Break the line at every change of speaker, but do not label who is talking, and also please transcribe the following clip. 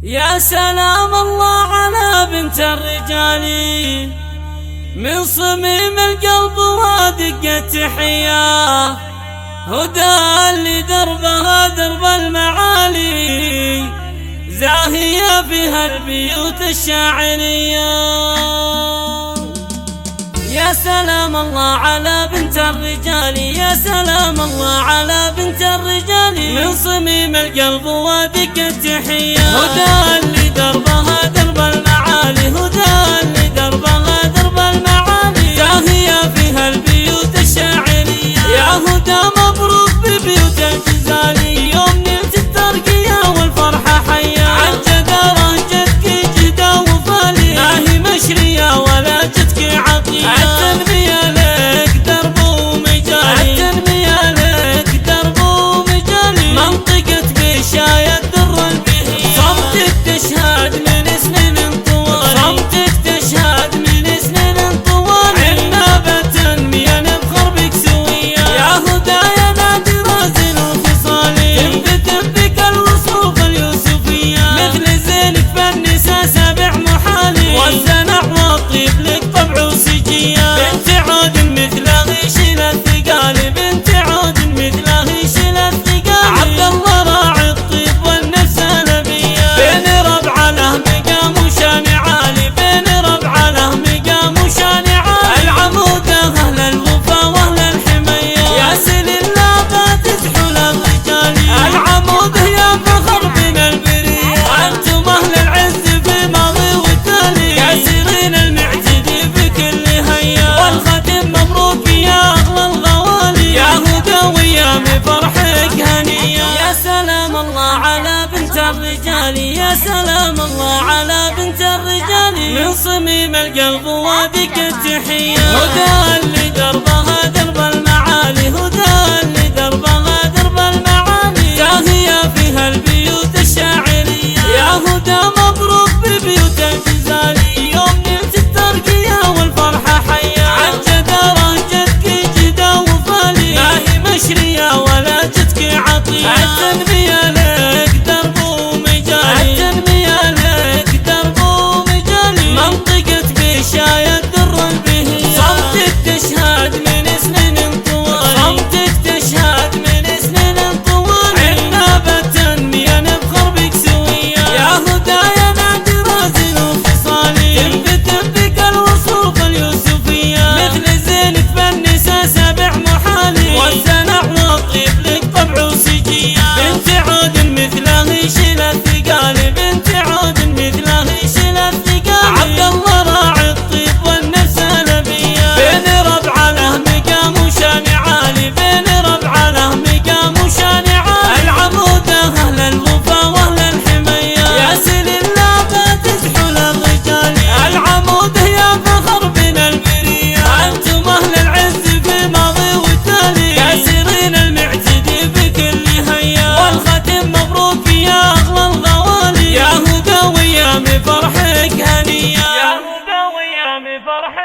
يا سلام الله على بنت الرجال، من صميم القلب ودق تحية، هدى لدربها درب المعالي، زاهية فيها البيوت الشاعرية. يا سلام الله على بنت الرجال، يا سلام الله على بنت الرجال، من صميم القلب ودق التحية، هدى لدربها درب المعالي، هدى لدربها درب المعالي، زاهية فيها البيوت الشاعرية. يا هدى مبروك ببيوت الجزالي، يوم نلت الترقية والفرحة حية، عالجدارة جدك جدا وفالي، ما هي مشرية ولا جدك عطية، عالتنمية لك درب ومجالي، عالتنمية لك درب ومجالي، منطقة بشاية الدر البهية، صمتك تشهد من سنين طوال، صمتك تشهد من سنين طوال، عنابة تنمية نبخر بك سوية. يا هدى يا نادرة زين الخصالي، تنبت بك الوصوف اليوسفية، مثل زينك فالنساء سبع محالي، والزنع والطيب لك طبع وسجية، بنت عود مثل غيشل الثقال، بنت عود مثل غيشل الثقال، عبد الله راعي الطيب والنفس نبية، بين ربع له مقام وشان عالي، بين ربع له مقام وشان عالي، العمود اهل الوفا واهل الحمية، يا سل الله تزحل الرجال، العمود يا فخر من البرية، انتم اهل العز في الماضي والتالي، كاسرين المعتدي بكل هيا، والختم مبروك يا اغلى الغوالي، يا هدى ويام فرحك هنية. يا سلام الله على بنت الرجال، يا سلام الله على بنت الرجال، من صميم القلب ودق التحية، هدى لدربها درب المعالي، هدى لدربها درب المعالي، زاهية فيها البيوت الشاعرية. يا هدى مبروك ببيوت الجزالي، يوم نلت الترقية والفرحة حية، عالجدارة جدك جدا وفالي، ما هي مشرية ولا جدك عطية، عالتنمية لك درب ومجالي، عالتنمية لك درب ومجالي، منطقة بشاية الدر البهية، صمتك تشهد من سنين طوال، صمتك تشهد من سنين طوال، عنابة تنمية نبخر بك سوية. يا هدى يا نادرة زين الخصالي، تنبت بك الوصوف اليوسفية، مثل زينك فالنساء سبع محالي، والزنع والطيب لك طبع وسجية، بنت عود مثل غيشل الثقال، بنت عود مثل غيشل الثقال، عبد الله راعي الطيب والنفس نبية، بين ربع له مقام وشان عالي، بين ربع له مقام وشان عالي، العمود اهل الوفا واهل الحمية، يا سل الله تزحل الرجال، العمود يا فخر من البرية، انتم اهل العز في الماضي والتالي، كاسرين المعتدي بكل هيا، والختم مبروك يا اغلى الغوالي، يا هدى ويام فرحك هنية، يا هدى ويام فرحك